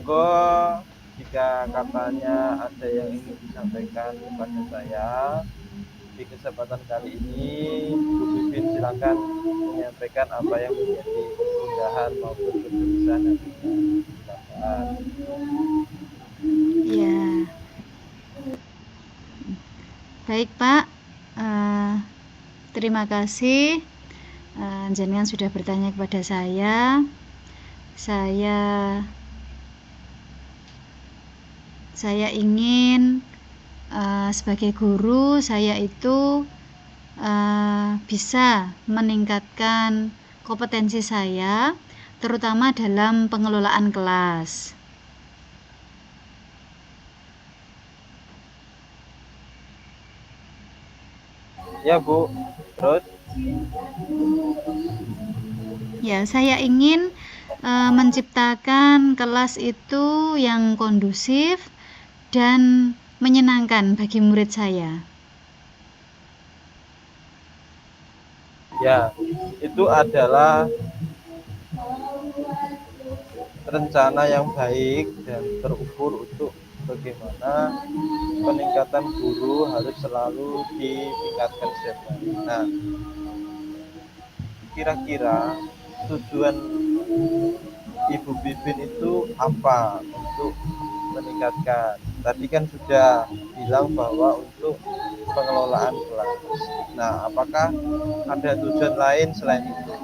monggo jika katanya ada yang ingin disampaikan kepada saya di kesempatan kali ini, Bu Pipin silakan menyampaikan apa yang menjadi kegundahan maupun kegelisahan hatinya. Silakan. Ya, baik Pak. Terima kasih jenengan sudah bertanya kepada saya. Saya ingin sebagai guru saya itu bisa meningkatkan kompetensi saya, terutama dalam pengelolaan kelas. Ya Bu, terus? Ya, saya ingin menciptakan kelas itu yang kondusif dan menyenangkan bagi murid saya. Ya, itu adalah rencana yang baik dan terukur untuk bagaimana peningkatan guru harus selalu ditingkatkan setiap hari. Nah, kira-kira tujuan Ibu Pipin itu apa untuk meningkatkan? Tadi kan sudah bilang bahwa untuk pengelolaan kelas. Nah, apakah ada tujuan lain selain itu?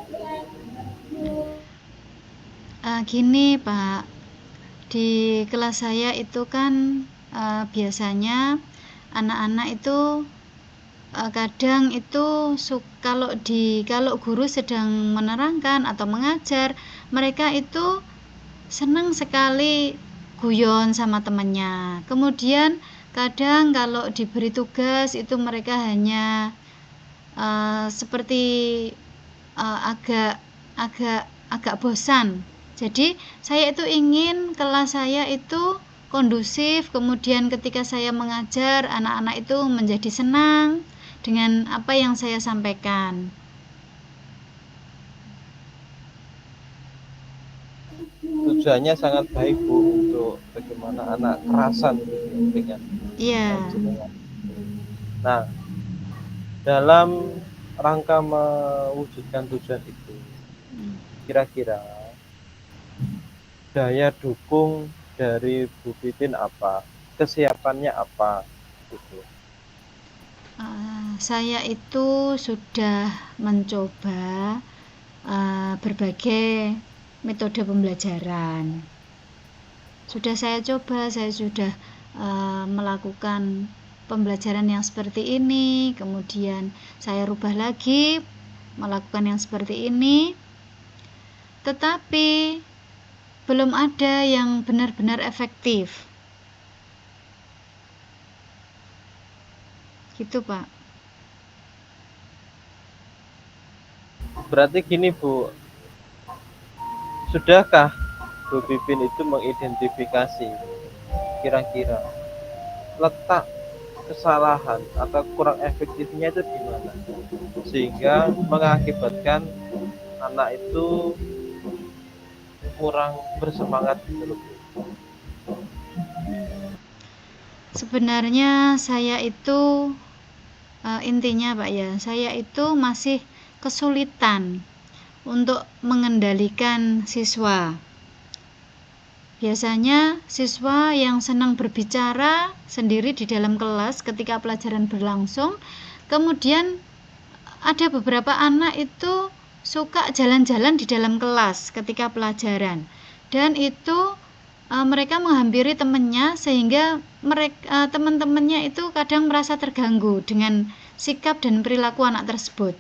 Gini Pak, di kelas saya itu kan biasanya anak-anak itu kadang itu kalau guru sedang menerangkan atau mengajar, mereka itu senang sekali guyon sama temannya. Kemudian kadang kalau diberi tugas itu mereka hanya seperti agak agak agak bosan. Jadi saya itu ingin kelas saya itu kondusif, kemudian ketika saya mengajar anak-anak itu menjadi senang dengan apa yang saya sampaikan. Tujuannya sangat baik Bu untuk bagaimana anak kerasan gitu dengan Iya. jenengan. Nah, dalam rangka mewujudkan tujuan itu, kira-kira daya dukung dari Bu Pipin apa? Kesiapannya apa? Gitu. Saya itu sudah mencoba berbagai metode pembelajaran. Saya sudah melakukan pembelajaran yang seperti ini, kemudian saya rubah lagi, melakukan yang seperti ini, tetapi belum ada yang benar-benar efektif. Gitu, Pak. Berarti gini Bu, sudahkah Bu Pipin itu mengidentifikasi kira-kira letak kesalahan atau kurang efektifnya itu di mana? Sehingga mengakibatkan anak itu kurang bersemangat gitu loh. Sebenarnya saya itu intinya Pak ya, saya itu masih kesulitan untuk mengendalikan siswa. Biasanya siswa yang senang berbicara sendiri di dalam kelas ketika pelajaran berlangsung, kemudian ada beberapa anak itu suka jalan-jalan di dalam kelas ketika pelajaran, dan itu mereka menghampiri temannya sehingga teman-temannya itu kadang merasa terganggu dengan sikap dan perilaku anak tersebut.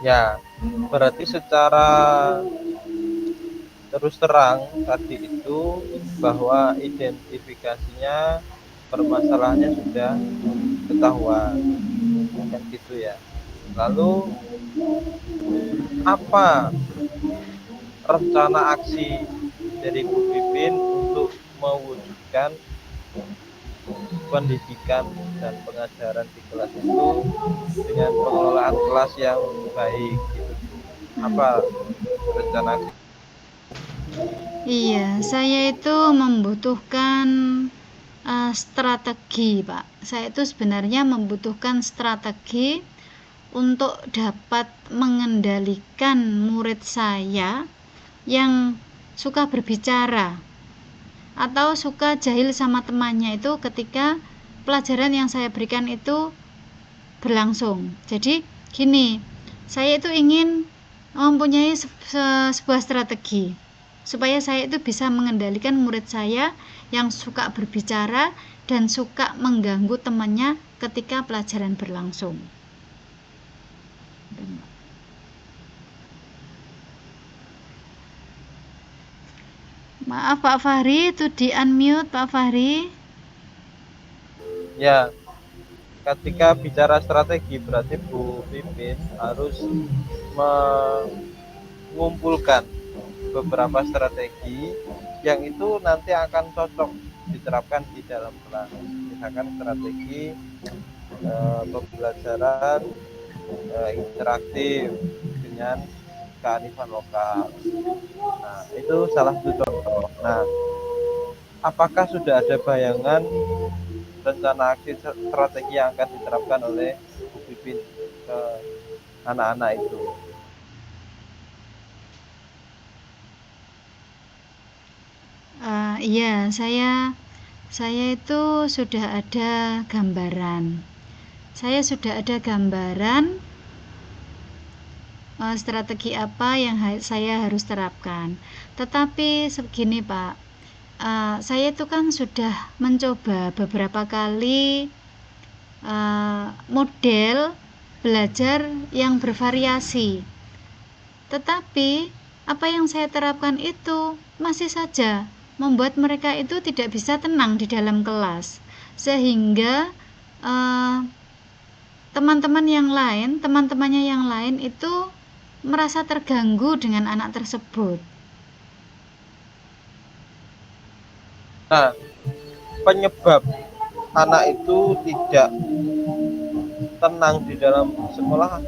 Ya, berarti secara terus terang tadi itu bahwa identifikasinya permasalahannya sudah ketahuan kan gitu ya. Lalu apa rencana aksi dari Bu Pipin untuk mewujudkan pendidikan dan pengajaran di kelas itu dengan pengelolaan kelas yang baik gitu. Apa rencana aksi? Iya, saya itu membutuhkan strategi, Pak. Saya itu sebenarnya membutuhkan strategi untuk dapat mengendalikan murid saya yang suka berbicara atau suka jahil sama temannya itu ketika pelajaran yang saya berikan itu berlangsung. Jadi gini, saya itu ingin mempunyai sebuah strategi supaya saya itu bisa mengendalikan murid saya yang suka berbicara dan suka mengganggu temannya ketika pelajaran berlangsung. Maaf Pak Fahri, itu di unmute Pak Fahri. Ya, ketika bicara strategi berarti Bu Pipin harus mengumpulkan beberapa strategi yang itu nanti akan cocok diterapkan di dalam kelas. Misalkan strategi pembelajaran interaktif dengan kearifan lokal. Nah, itu salah satu contoh. Nah, apakah sudah ada bayangan rencana aksi strategi yang akan diterapkan oleh Bu Pipin ke anak-anak itu? Iya, saya itu sudah ada gambaran. Saya sudah ada gambaran strategi apa yang saya harus terapkan. Tetapi segini Pak, saya itu kan sudah mencoba beberapa kali model belajar yang bervariasi. Tetapi apa yang saya terapkan itu masih saja membuat mereka itu tidak bisa tenang di dalam kelas, sehingga teman-temannya yang lain itu merasa terganggu dengan anak tersebut. Nah, penyebab anak itu tidak tenang di dalam sekolah,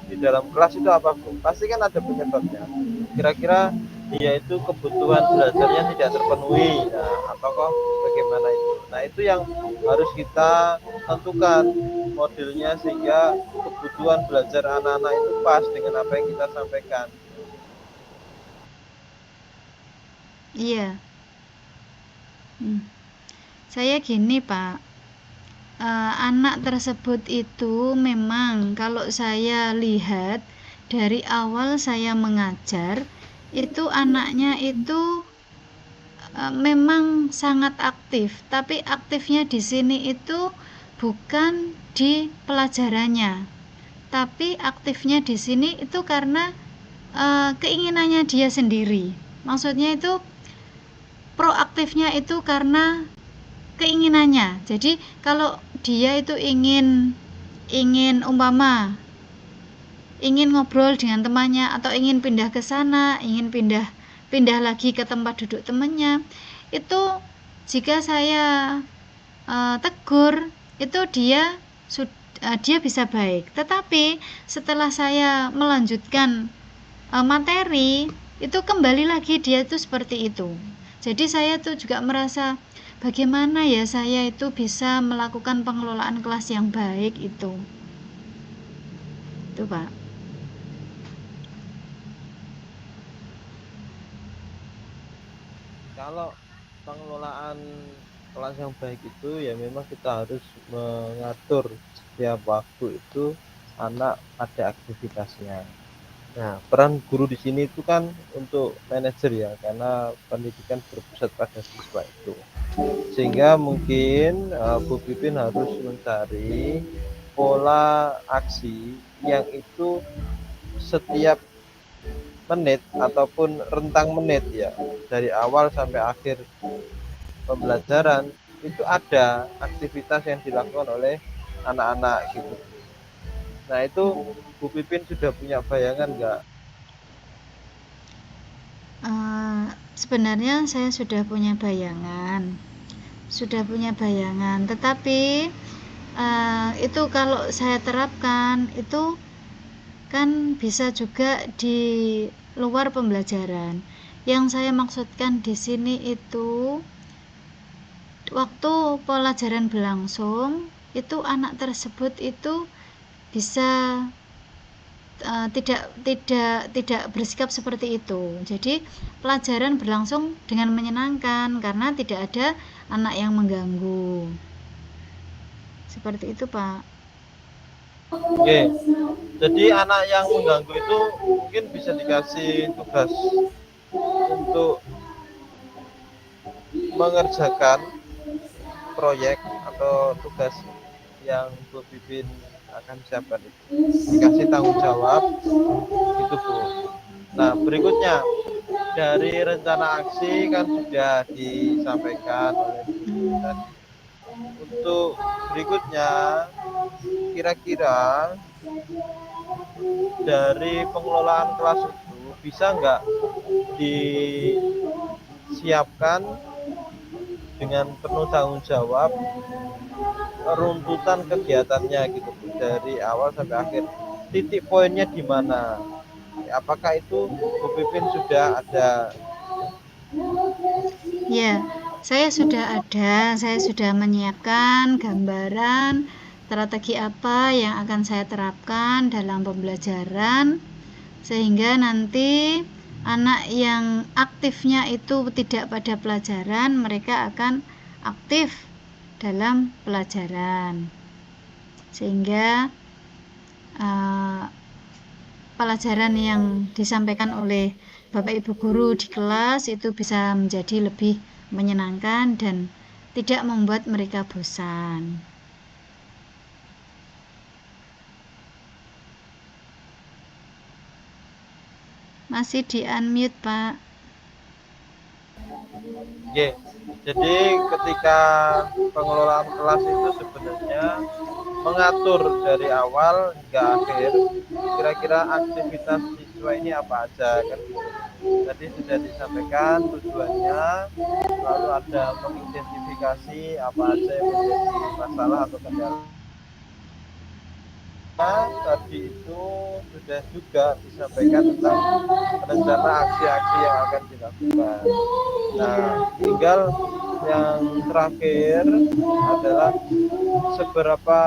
di dalam kelas itu apa, Bu? Pasti kan ada penyebabnya. Kira-kira dia itu kebutuhan belajarnya tidak terpenuhi, nah, atau kok bagaimana itu? Nah, itu yang harus kita tentukan modelnya sehingga kebutuhan belajar anak-anak itu pas dengan apa yang kita sampaikan. Iya. Saya gini Pak, anak tersebut itu memang kalau saya lihat dari awal saya mengajar itu anaknya itu memang sangat aktif, tapi aktifnya di sini itu bukan di pelajarannya, tapi aktifnya di sini itu karena keinginannya dia sendiri. Maksudnya itu proaktifnya itu karena keinginannya. Jadi kalau dia itu ingin umpama ingin ngobrol dengan temannya atau ingin pindah ke sana, ingin pindah lagi ke tempat duduk temannya, itu jika saya tegur itu dia bisa baik. Tetapi setelah saya melanjutkan materi itu kembali lagi dia itu seperti itu. Jadi saya tuh juga merasa bagaimana ya saya itu bisa melakukan pengelolaan kelas yang baik itu Pak. Kalau pengelolaan kelas yang baik itu ya memang kita harus mengatur setiap waktu itu anak ada aktivitasnya. Nah, peran guru di sini itu kan untuk manajer ya, karena pendidikan berpusat pada siswa itu. Sehingga mungkin Bu Pipin harus mencari pola aksi yang itu setiap menit ataupun rentang menit ya, dari awal sampai akhir pembelajaran itu ada aktivitas yang dilakukan oleh anak-anak gitu. Nah, itu Bu Pipin sudah punya bayangan nggak? Sebenarnya saya sudah punya bayangan, tetapi itu kalau saya terapkan itu kan bisa juga di luar pembelajaran. Yang saya maksudkan di sini itu waktu pelajaran berlangsung itu anak tersebut itu bisa tidak bersikap seperti itu. Jadi pelajaran berlangsung dengan menyenangkan karena tidak ada anak yang mengganggu. Seperti itu, Pak. Oke. Jadi anak yang mengganggu itu mungkin bisa dikasih tugas untuk mengerjakan proyek atau tugas yang Bu Pipin akan siapkan itu. Dikasih tanggung jawab itu, Bu. Nah, berikutnya dari rencana aksi kan sudah disampaikan oleh Bu Pipin tadi. Untuk berikutnya, kira-kira dari pengelolaan kelas itu bisa nggak disiapkan dengan penuh tanggung jawab runtutan kegiatannya gitu, Bu, dari awal sampai akhir. Titik poinnya di mana? Apakah itu Bu Pipin sudah ada? Ya, saya sudah menyiapkan gambaran strategi apa yang akan saya terapkan dalam pembelajaran sehingga nanti anak yang aktifnya itu tidak pada pelajaran, mereka akan aktif dalam pelajaran sehingga pelajaran yang disampaikan oleh Bapak Ibu guru di kelas itu bisa menjadi lebih menyenangkan dan tidak membuat mereka bosan. Masih di unmute, Pak. Oke. Jadi ketika pengelolaan kelas itu sebenarnya mengatur dari awal hingga akhir kira-kira aktivitas siswa ini apa aja kan gitu. Tadi sudah disampaikan tujuannya, lalu ada mengidentifikasi apa aja yang menjadi masalah atau kendala. Tadi itu sudah juga disampaikan tentang rencana aksi-aksi yang akan dilakukan. Nah, tinggal yang terakhir adalah seberapa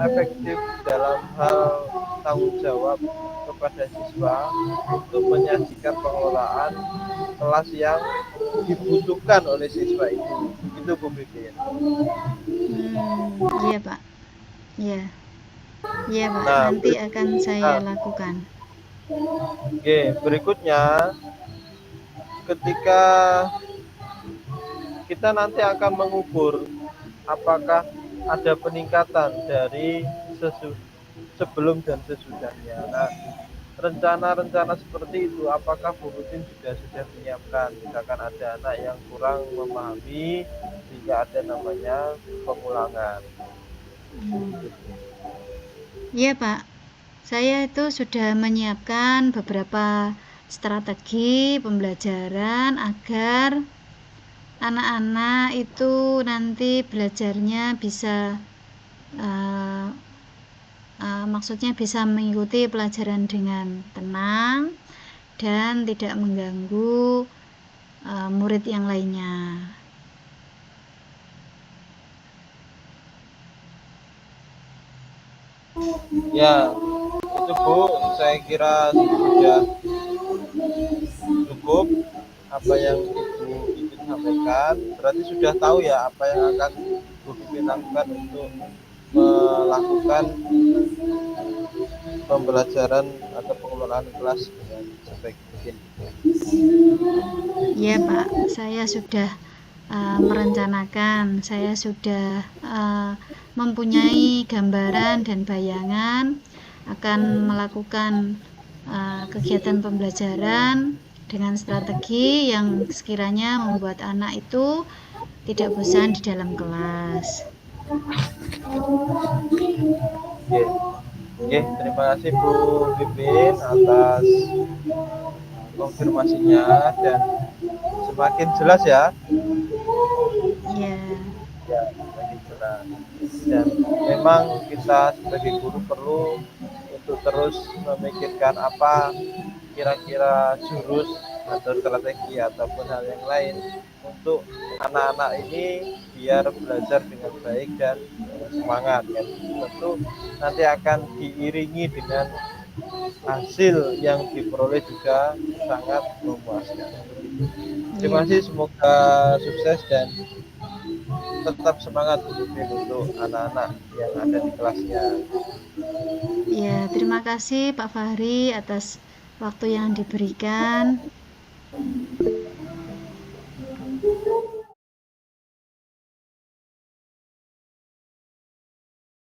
efektif dalam hal tanggung jawab kepada siswa untuk menyajikan pengelolaan kelas yang dibutuhkan oleh siswa itu. Itu Bu Pipin. Iya, Pak. Iya. Iya, Pak. Nah, Nanti akan saya lakukan. Oke, berikutnya ketika kita nanti akan mengukur apakah ada peningkatan dari sebelum dan sesudahnya. Nah, rencana-rencana seperti itu apakah Bu Pipin sudah menyiapkan? Misalkan ada anak yang kurang memahami sehingga ada namanya pengulangan. Iya, Pak. Saya itu sudah menyiapkan beberapa strategi pembelajaran agar anak-anak itu nanti belajarnya bisa maksudnya bisa mengikuti pelajaran dengan tenang dan tidak mengganggu murid yang lainnya. Ya, itu Bu, saya kira sudah cukup apa yang Ibu Pipin sampaikan. Berarti sudah tahu ya apa yang akan Bu Pipin lakukan untuk melakukan pembelajaran atau pengelolaan kelas dengan sebaik mungkin. Ya, Pak, saya sudah merencanakan, saya sudah mempunyai gambaran dan bayangan akan melakukan kegiatan pembelajaran dengan strategi yang sekiranya membuat anak itu tidak bosan di dalam kelas. Oke, terima kasih Bu Pipin atas konfirmasinya dan semakin jelas ya. Iya. Ya, semakin jelas. Dan memang kita sebagai guru perlu untuk terus memikirkan apa kira-kira jurus atau strategi ataupun hal yang lain untuk anak-anak ini biar belajar dengan baik dan semangat kan. Tentu nanti akan diiringi dengan hasil yang diperoleh juga sangat memuaskan. Terima Iya, kasih, Pak. semoga sukses dan tetap semangat Bu Pipin untuk anak-anak yang ada di kelasnya. Ya, terima kasih Pak Fahri atas waktu yang diberikan.